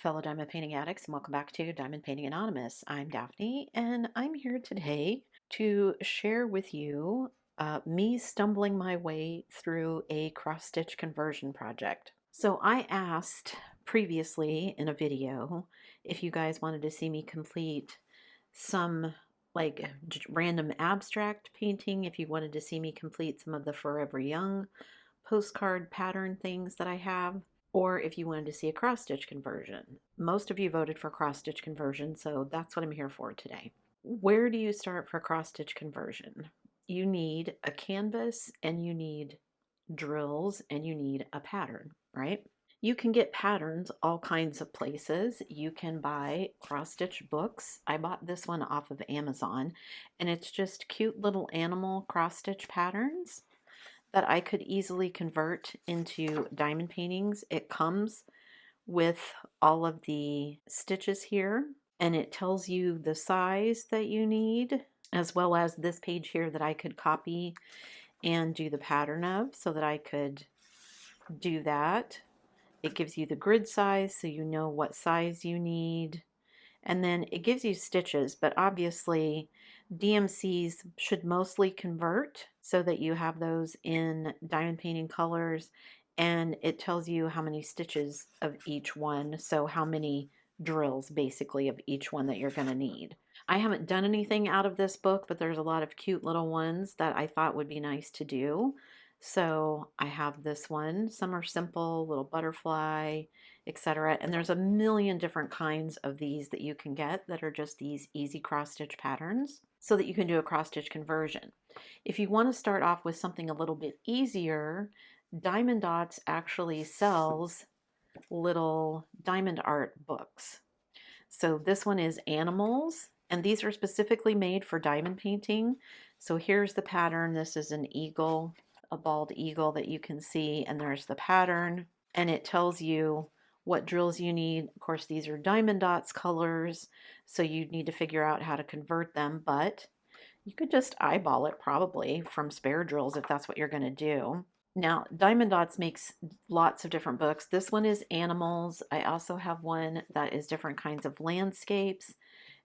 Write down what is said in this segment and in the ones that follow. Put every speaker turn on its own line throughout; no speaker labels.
fellow diamond painting addicts, and welcome back to Diamond Painting Anonymous. I'm Daphne, and I'm here today to share with you me stumbling my way through a cross-stitch conversion project. So I asked previously in a video if you guys wanted to see me complete some like random abstract painting, if you wanted to see me complete some of the Forever Young postcard pattern things that I have, or if you wanted to see a cross stitch conversion. Most of you voted for cross stitch conversion, so that's what I'm here for today. Where do you start for cross stitch conversion? You need a canvas and you need drills and you need a pattern, right? You can get patterns all kinds of places. You can buy cross stitch books. I bought this one off of Amazon, and it's just cute little animal cross stitch patterns that I could easily convert into diamond paintings. It comes with all of the stitches here, and it tells you the size that you need, as well as this page here that I could copy and do the pattern of so that I could do that. It gives you the grid size so you know what size you need. And then it gives you stitches, but obviously DMCs should mostly convert so that you have those in diamond painting colors, and it tells you how many stitches of each one, so how many drills basically of each one that you're going to need. I haven't done anything out of this book, but there's a lot of cute little ones that I thought would be nice to do. So I have this one. Some are simple, little butterfly, etc. And there's a million different kinds of these that you can get that are just these easy cross stitch patterns so that you can do a cross stitch conversion. If you want to start off with something a little bit easier, Diamond Dotz actually sells little diamond art books. So this one is animals, and these are specifically made for diamond painting. So here's the pattern. This is an eagle, a bald eagle that you can see, and there's the pattern, and it tells you what drills you need. Of course, these are Diamond Dotz colors, so you need to figure out how to convert them, but you could just eyeball it probably from spare drills if that's what you're going to do. Now, Diamond Dotz makes lots of different books. This one is animals. I also have one that is different kinds of landscapes.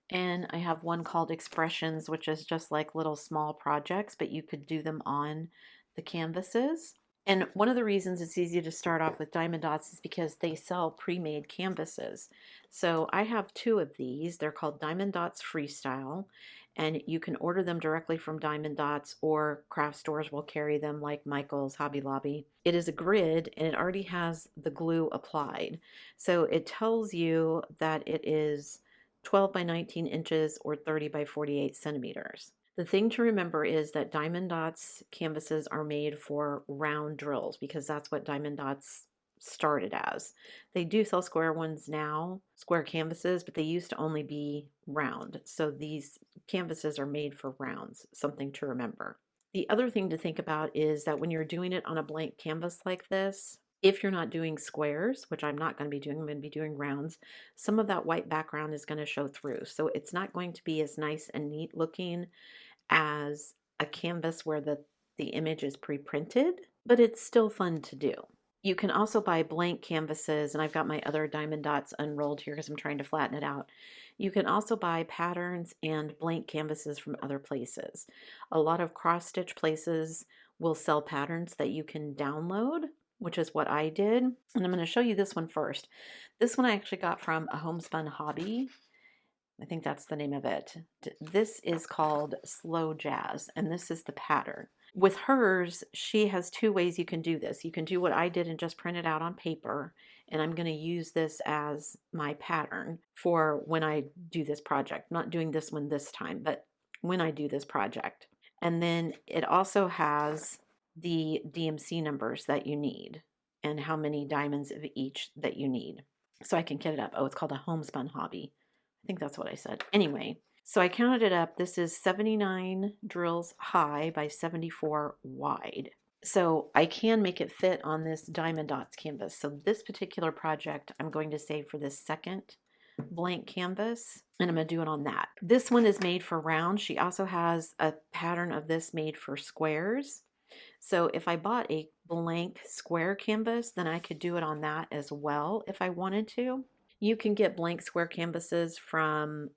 And I have one called Expressions, which is just like little small projects, but you could do them on the canvases. And one of the reasons it's easy to start off with Diamond Dotz is because they sell pre-made canvases. So I have two of these. They're called Diamond Dotz Freestyle, and you can order them directly from Diamond Dotz, or craft stores will carry them like Michael's, Hobby Lobby. It is a grid and it already has the glue applied. So it tells you that it is 12 by 19 inches or 30 by 48 centimeters. The thing to remember is that Diamond Dotz canvases are made for round drills because that's what Diamond Dotz started as. They do sell square ones now, square canvases, but they used to only be round. So these canvases are made for rounds, something to remember. The other thing to think about is that when you're doing it on a blank canvas like this, if you're not doing squares, which I'm not going to be doing, I'm going to be doing rounds, some of that white background is going to show through. So it's not going to be as nice and neat looking as a canvas where the image is pre-printed, but it's still fun to do. You can also buy blank canvases, and I've got my other Diamond Dotz unrolled here because I'm trying to flatten it out. You can also buy patterns and blank canvases from other places. A lot of cross-stitch places will sell patterns that you can download, which is what I did. And I'm going to show you this one first. This one I actually got from a homespun hobby. I think that's the name of it. This is called Slow Jazz, and this is the pattern. With hers, she has two ways you can do this. You can do what I did and just print it out on paper, and I'm going to use this as my pattern for when I do this project. I'm not doing this one this time, but when I do this project. And then it also has the DMC numbers that you need and how many diamonds of each that you need. So I can get it up. Oh, it's called a homespun hobby. I think that's what I said. Anyway, so I counted it up. This is 79 drills high by 74 wide. So I can make it fit on this Diamond Dotz canvas. So this particular project I'm going to save for this second blank canvas, and I'm going to do it on that. This one is made for round. She also has a pattern of this made for squares. So if I bought a blank square canvas, then I could do it on that as well if I wanted to. You can get blank square canvases from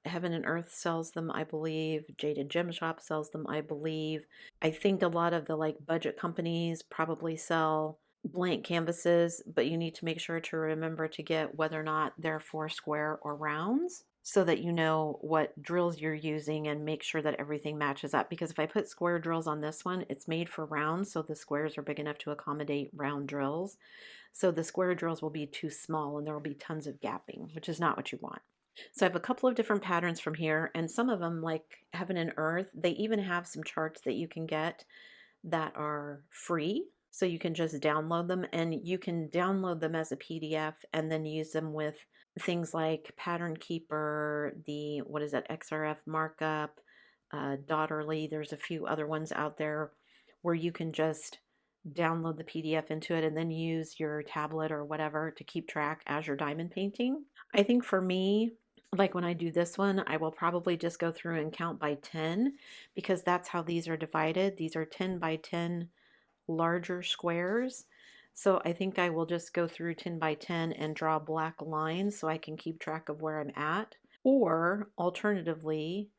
Heaven and Earth sells them, I believe. Jaded Gem Shop sells them, I believe. I think a lot of the like budget companies probably sell blank canvases, but you need to make sure to remember to get whether or not they're for square or rounds so that you know what drills you're using and make sure that everything matches up. Because if I put square drills on this one, it's made for rounds, so the squares are big enough to accommodate round drills. So the square drills will be too small and there will be tons of gapping, which is not what you want. So I have a couple of different patterns from here, and some of them, like Heaven and Earth, they even have some charts that you can get that are free. So you can just download them, and you can download them as a PDF and then use them with things like Pattern Keeper, the, what is that, XRF markup, Daughterly. There's a few other ones out there where you can just download the PDF into it and then use your tablet or whatever to keep track as you're diamond painting. I think for me, like when I do this one, I will probably just go through and count by 10 because that's how these are divided. These are 10 by 10 larger squares. So I think I will just go through 10 by 10 and draw black lines so I can keep track of where I'm at. Or alternatively,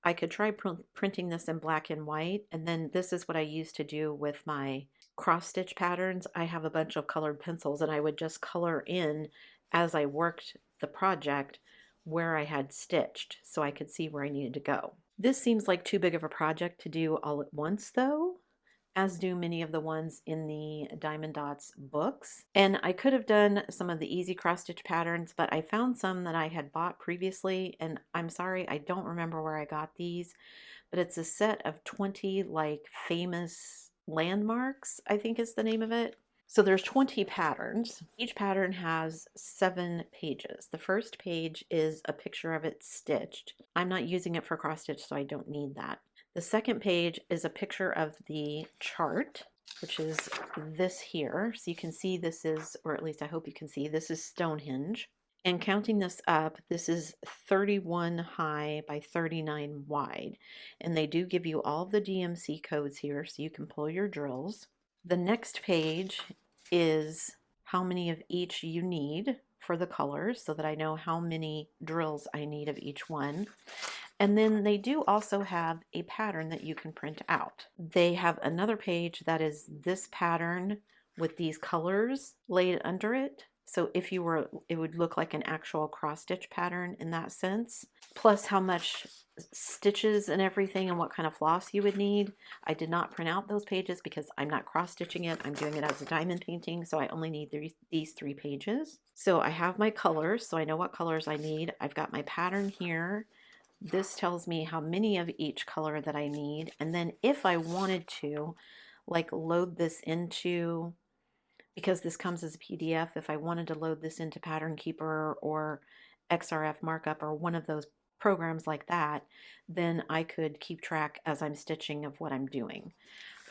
I could try printing this in black and white, and then this is what I used to do with my cross stitch patterns. I have a bunch of colored pencils and I would just color in as I worked the project where I had stitched so I could see where I needed to go. This seems like too big of a project to do all at once though, as do many of the ones in the Diamond Dotz books. And I could have done some of the easy cross stitch patterns, but I found some that I had bought previously, and I'm sorry, I don't remember where I got these, but it's a set of 20 like famous landmarks, I think is the name of it. So there's 20 patterns. Each pattern has 7 pages. The first page is a picture of it stitched. I'm not using it for cross stitch, so I don't need that. The second page is a picture of the chart, which is this here. So you can see this is, or at least I hope you can see, this is Stonehenge. And counting this up, this is 31 high by 39 wide. And they do give you all the DMC codes here so you can pull your drills. The next page is how many of each you need for the colors so that I know how many drills I need of each one. And then they do also have a pattern that you can print out. They have another page that is this pattern with these colors laid under it. So if you were, it would look like an actual cross stitch pattern in that sense, plus how much stitches and everything and what kind of floss you would need. I did not print out those pages because I'm not cross stitching it. I'm doing it as a diamond painting, so I only need these 3 pages. So I have my colors, so I know what colors I need. I've got my pattern here. This tells me how many of each color that I need. And then if I wanted to, like load this into, because this comes as a PDF, if I wanted to load this into Pattern Keeper or XRF Markup or one of those programs like that, then I could keep track as I'm stitching of what I'm doing.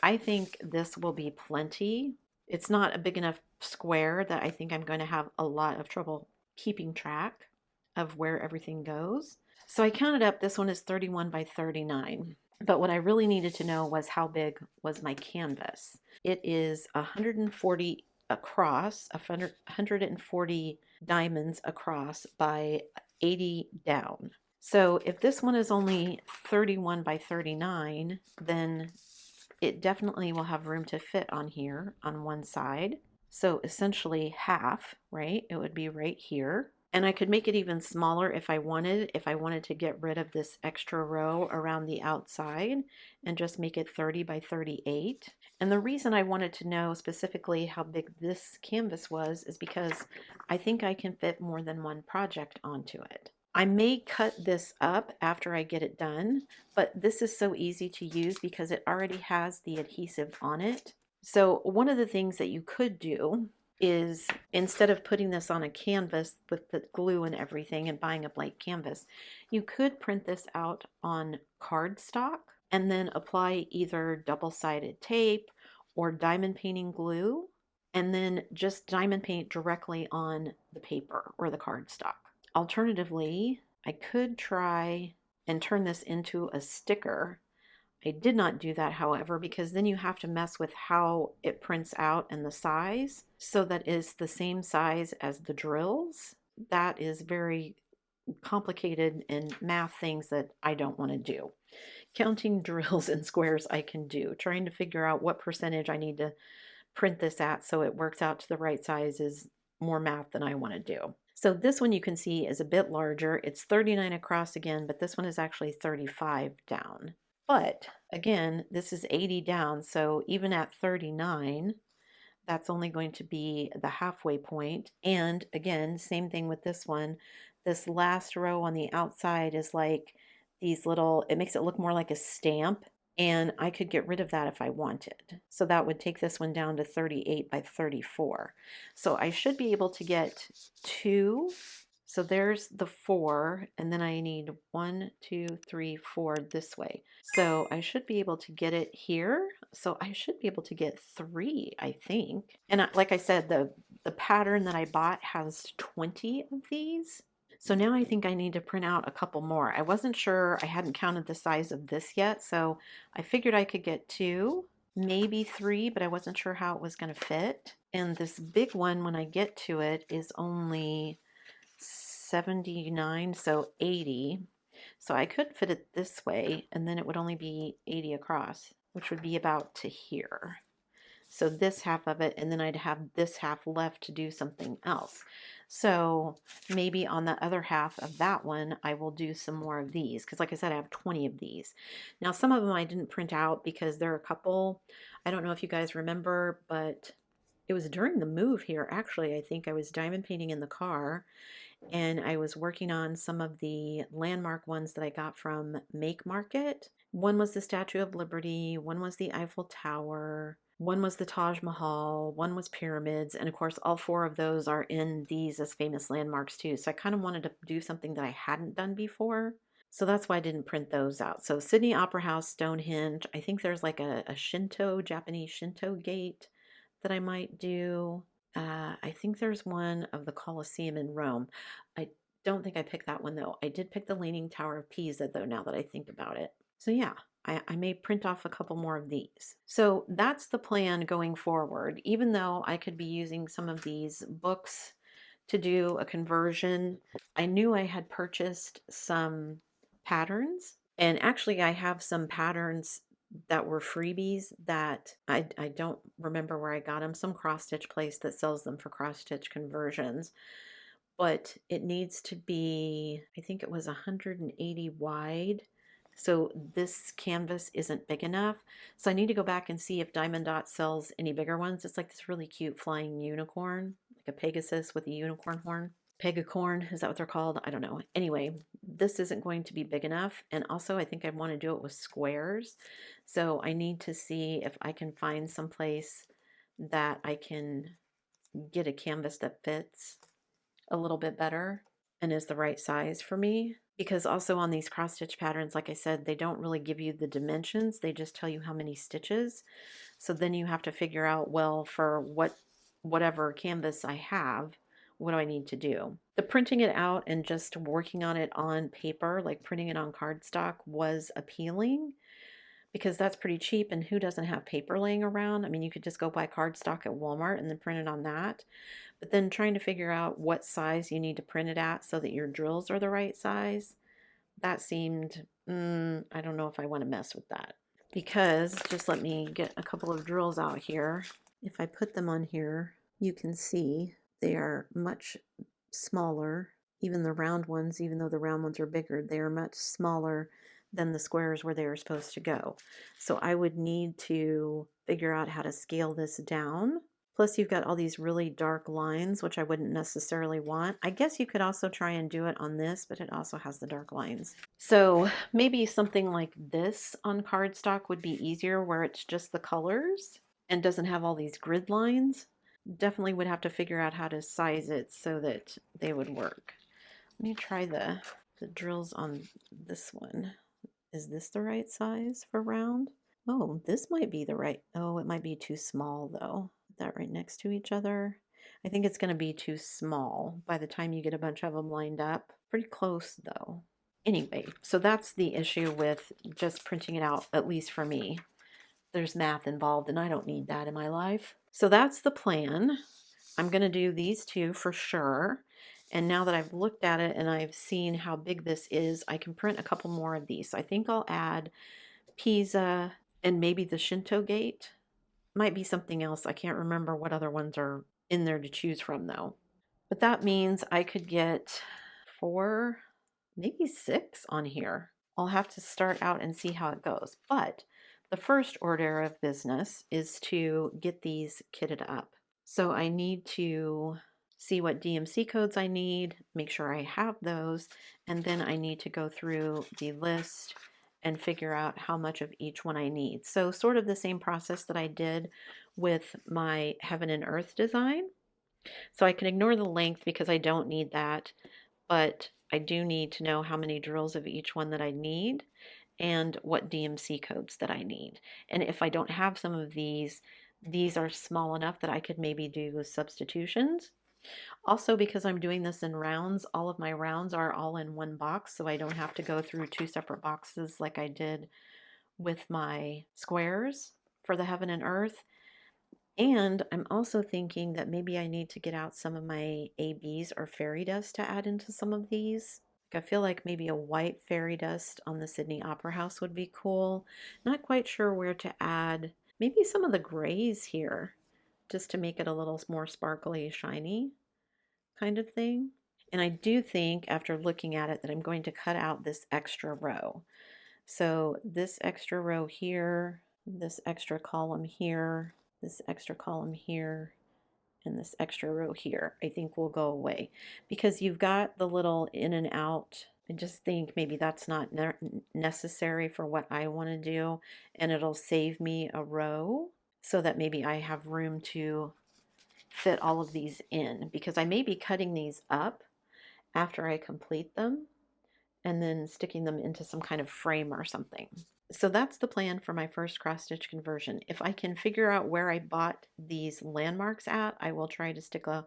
I think this will be plenty. It's not a big enough square that I think I'm going to have a lot of trouble keeping track of where everything goes. So I counted up, this one is 31 by 39. But what I really needed to know was how big was my canvas. It is 140 across, 140 diamonds across by 80 down. So if this one is only 31 by 39, then it definitely will have room to fit on here on one side. So essentially half, right? It would be right here. And I could make it even smaller if I wanted to get rid of this extra row around the outside and just make it 30 by 38. And the reason I wanted to know specifically how big this canvas was is because I think I can fit more than one project onto it. I may cut this up after I get it done, but this is so easy to use because it already has the adhesive on it. So one of the things that you could do is, instead of putting this on a canvas with the glue and everything and buying a blank canvas, you could print this out on cardstock and then apply either double-sided tape or diamond painting glue and then just diamond paint directly on the paper or the cardstock. Alternatively, I could try and turn this into a sticker. I did not do that, however, because then you have to mess with how it prints out and the size so that it's the same size as the drills. that is very complicated and math things that I don't want to do. Counting drills and squares I can do. Trying to figure out what percentage I need to print this at so it works out to the right size is more math than I want to do. So this one you can see is a bit larger. It's 39 across again, but this one is actually 35 down. But again, this is 80 down, so even at 39, that's only going to be the halfway point. And again, same thing with this one. This last row on the outside is like these little, it makes it look more like a stamp. And I could get rid of that if I wanted. So that would take this one down to 38 by 34. So I should be able to get two. So there's the 4, and then I need 1, 2, 3, 4 this way. So I should be able to get it here. So I should be able to get 3, I think. And like I said, the pattern that I bought has 20 of these. So now I think I need to print out a couple more. I wasn't sure, I hadn't counted the size of this yet, so I figured I could get 2, maybe 3, but I wasn't sure how it was going to fit. And this big one, when I get to it, is only 79, so 80. So I could fit it this way, and then it would only be 80 across, which would be about to here. So this half of it, and then I'd have this half left to do something else. So maybe on the other half of that one, I will do some more of these, because like I said, I have 20 of these. Now, some of them I didn't print out because there are a couple, I don't know if you guys remember, but it was during the move here, actually. I think I was diamond painting in the car, and I was working on some of the landmark ones that I got from Make Market. One was the Statue of Liberty, one was the Eiffel Tower, one was the Taj Mahal, one was pyramids, and of course all 4 of those are in these as famous landmarks too. So I kind of wanted to do something that I hadn't done before. So that's why I didn't print those out. So Sydney Opera House, Stonehenge, I think there's like a Shinto, Japanese Shinto gate that I might do. I think there's one of the Colosseum in Rome. I don't think I picked that one though. I did pick the Leaning Tower of Pisa though, now that I think about it. So yeah, I may print off a couple more of these. So that's the plan going forward, even though I could be using some of these books to do a conversion. I knew I had purchased some patterns, and actually I have some patterns that were freebies that I don't remember where I got them, some cross stitch place that sells them for cross stitch conversions, but it needs to be, I think it was 180 wide. So this canvas isn't big enough. So I need to go back and see if Diamond Dotz sells any bigger ones. It's like this really cute flying unicorn, like a Pegasus with a unicorn horn. Pegacorn, is that what they're called? I don't know. Anyway, this isn't going to be big enough. And also I think I want to do it with squares. So I need to see if I can find some place that I can get a canvas that fits a little bit better and is the right size for me. Because also on these cross stitch patterns, like I said, they don't really give you the dimensions. They just tell you how many stitches. So then you have to figure out, well, for whatever canvas I have, what do I need to do? The printing it out and just working on it on paper, like printing it on cardstock, was appealing because that's pretty cheap, and who doesn't have paper laying around? I mean, you could just go buy cardstock at Walmart and then print it on that. But then trying to figure out what size you need to print it at so that your drills are the right size, that seemed, I don't know if I want to mess with that. Because, just let me get a couple of drills out here. If I put them on here, you can see they are much smaller. Even the round ones, even though the round ones are bigger, they are much smaller than the squares where they are supposed to go. So I would need to figure out how to scale this down. Plus you've got all these really dark lines, which I wouldn't necessarily want. I guess you could also try and do it on this, but it also has the dark lines. So maybe something like this on cardstock would be easier, where it's just the colors and doesn't have all these grid lines. Definitely would have to figure out how to size it so that they would work. Let me try the drills on this one. Is this the right size for round? Oh, this might be the right, oh, it might be too small though. Put that right next to each other. I think it's gonna be too small by the time you get a bunch of them lined up. Pretty close though. Anyway, so that's the issue with just printing it out, at least for me. There's math involved and I don't need that in my life. So that's the plan. I'm gonna do these two for sure. And now that I've looked at it and I've seen how big this is, I can print a couple more of these. So I think I'll add Pisa and maybe the Shinto gate. Might be something else. I can't remember what other ones are in there to choose from though. But that means I could get 4, maybe 6 on here. I'll have to start out and see how it goes. But the first order of business is to get these kitted up. So I need to see what DMC codes I need, make sure I have those, and then I need to go through the list and figure out how much of each one I need. So sort of the same process that I did with my Heaven and Earth design. So I can ignore the length because I don't need that, but I do need to know how many drills of each one that I need and what DMC codes that I need. And if I don't have some of these are small enough that I could maybe do substitutions. Also, because I'm doing this in rounds, all of my rounds are all in one box, so I don't have to go through 2 separate boxes like I did with my squares for the Heaven and Earth. And I'm also thinking that maybe I need to get out some of my ABs or fairy dust to add into some of these. I feel like maybe a white fairy dust on the Sydney Opera House would be cool. Not quite sure where to add. Maybe some of the grays here, just to make it a little more sparkly, shiny kind of thing. And I do think, after looking at it, that I'm going to cut out this extra row. So this extra row here, this extra column here, this extra column here, and this extra row here, I think will go away because you've got the little in and out. I just think maybe that's not necessary for what I want to do, and it'll save me a row so that maybe I have room to fit all of these in, because I may be cutting these up after I complete them and then sticking them into some kind of frame or something. So that's the plan for my first cross stitch conversion. If I can figure out where I bought these landmarks at, I will try to stick a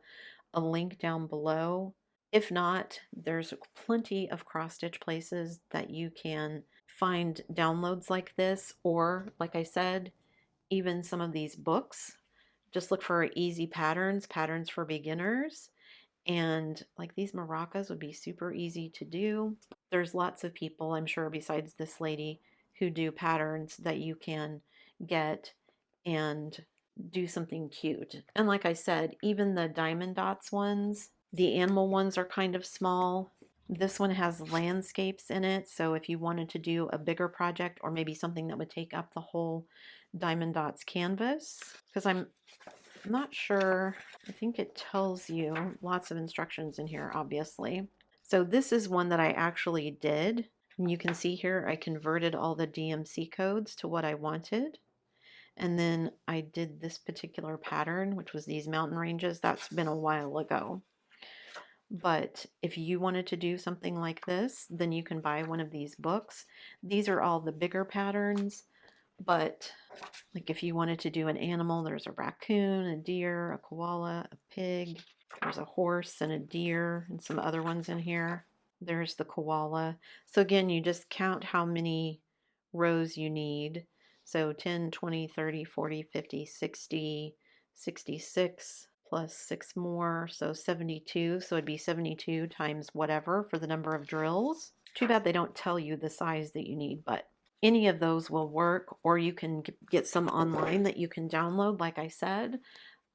link down below. If not, there's plenty of cross stitch places that you can find downloads like this, or like I said, even some of these books. Just look for easy patterns, patterns for beginners, and like these maracas would be super easy to do. There's lots of people, I'm sure, besides this lady, who do patterns that you can get and do something cute. And like I said, even the Diamond Dotz ones, the animal ones are kind of small. This one has landscapes in it, so if you wanted to do a bigger project or maybe something that would take up the whole Diamond Dotz canvas, because I'm not sure, I think it tells you lots of instructions in here, obviously. So this is one that I actually did. And you can see here I converted all the DMC codes to what I wanted. And then I did this particular pattern, which was these mountain ranges. That's been a while ago. But if you wanted to do something like this, then you can buy one of these books. These are all the bigger patterns, but like if you wanted to do an animal, there's a raccoon, a deer, a koala, a pig. There's a horse and a deer and some other ones in here. There's the koala. So again, you just count how many rows you need. So 10, 20, 30, 40, 50, 60, 66 plus 6 more, so 72. So it'd be 72 times whatever for the number of drills. Too bad they don't tell you the size that you need, but any of those will work, or you can get some online that you can download, like I said.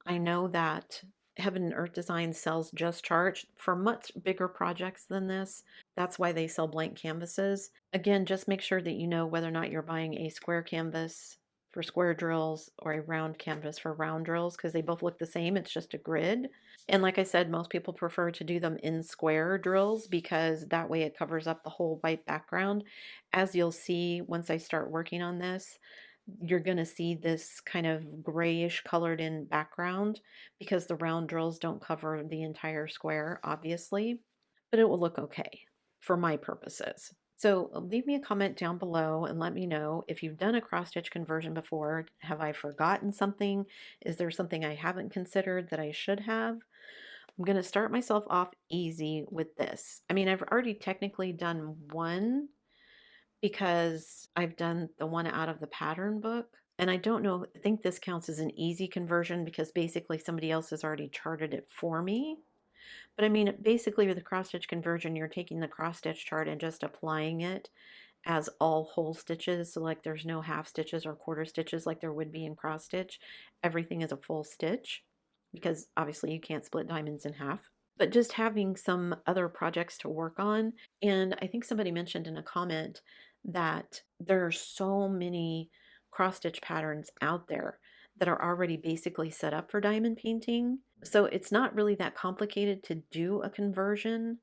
I know that Heaven and Earth Design sells Just Charge for much bigger projects than this. That's why they sell blank canvases. Again, just make sure that you know whether or not you're buying a square canvas for square drills or a round canvas for round drills, because they both look the same. It's just a grid. And like I said, most people prefer to do them in square drills because that way it covers up the whole white background. As you'll see once I start working on this, you're going to see this kind of grayish colored in background because the round drills don't cover the entire square, obviously, but it will look okay for my purposes. So leave me a comment down below and let me know if you've done a cross-stitch conversion before. Have I forgotten something? Is there something I haven't considered that I should have? I'm going to start myself off easy with this. I mean, I've already technically done one because I've done the one out of the pattern book. And I don't know, I think this counts as an easy conversion because basically somebody else has already charted it for me. But I mean, basically with the cross stitch conversion, you're taking the cross stitch chart and just applying it as all whole stitches. So like there's no half stitches or quarter stitches like there would be in cross stitch. Everything is a full stitch because obviously you can't split diamonds in half. But just having some other projects to work on. And I think somebody mentioned in a comment that there are so many cross stitch patterns out there that are already basically set up for diamond painting. So it's not really that complicated to do a conversion.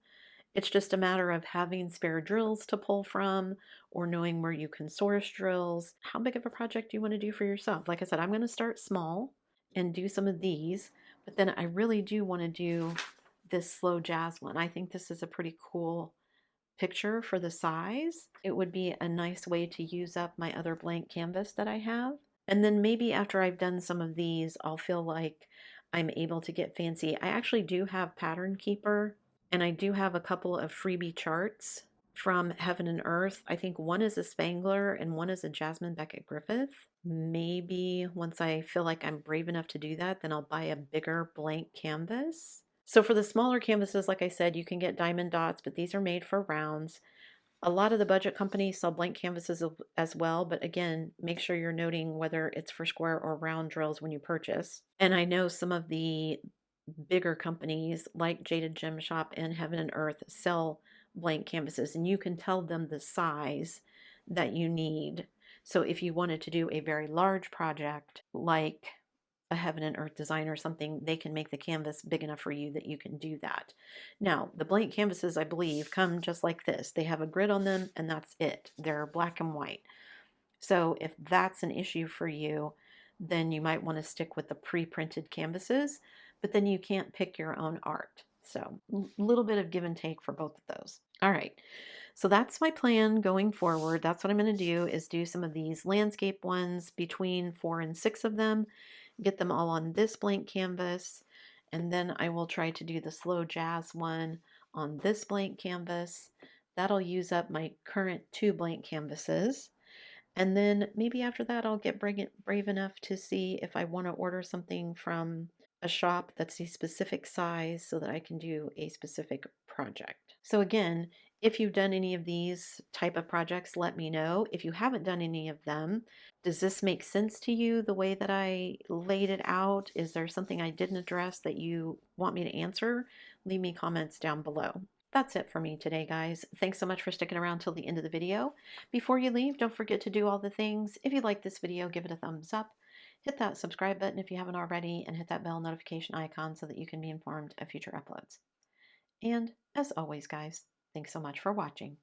It's just a matter of having spare drills to pull from or knowing where you can source drills. How big of a project do you want to do for yourself? Like I said, I'm going to start small and do some of these, but then I really do want to do this slow jazz one. I think this is a pretty cool picture for the size. It would be a nice way to use up my other blank canvas that I have. And then maybe after I've done some of these, I'll feel like I'm able to get fancy. I actually do have Pattern Keeper, and I do have a couple of freebie charts from Heaven and Earth. I think one is a Spangler and one is a Jasmine Beckett Griffith. Maybe once I feel like I'm brave enough to do that, then I'll buy a bigger blank canvas. So for the smaller canvases, like I said, you can get Diamond Dotz, but these are made for rounds. A lot of the budget companies sell blank canvases as well, but again, make sure you're noting whether it's for square or round drills when you purchase. And I know some of the bigger companies like Jaded Gem Shop and Heaven and Earth sell blank canvases, and you can tell them the size that you need. So if you wanted to do a very large project like a Heaven and Earth design or something, they can make the canvas big enough for you that you can do that. Now, the blank canvases, I believe, come just like this. They have a grid on them and that's it. They're black and white. So if that's an issue for you, then you might want to stick with the pre-printed canvases, but then you can't pick your own art. So a little bit of give and take for both of those. All right. So that's my plan going forward. That's what I'm going to do is do some of these landscape ones, between 4 and 6 of them, get them all on this blank canvas, and then I will try to do the slow jazz one on this blank canvas. That'll use up my current 2 blank canvases. And then maybe after that, I'll get brave enough to see if I want to order something from a shop that's a specific size so that I can do a specific project. So again, if you've done any of these type of projects, let me know. If you haven't done any of them, does this make sense to you the way that I laid it out? Is there something I didn't address that you want me to answer? Leave me comments down below. That's it for me today, guys. Thanks so much for sticking around till the end of the video. Before you leave, don't forget to do all the things. If you like this video, give it a thumbs up. Hit that subscribe button if you haven't already, and hit that bell notification icon so that you can be informed of future uploads. And as always, guys, thanks so much for watching.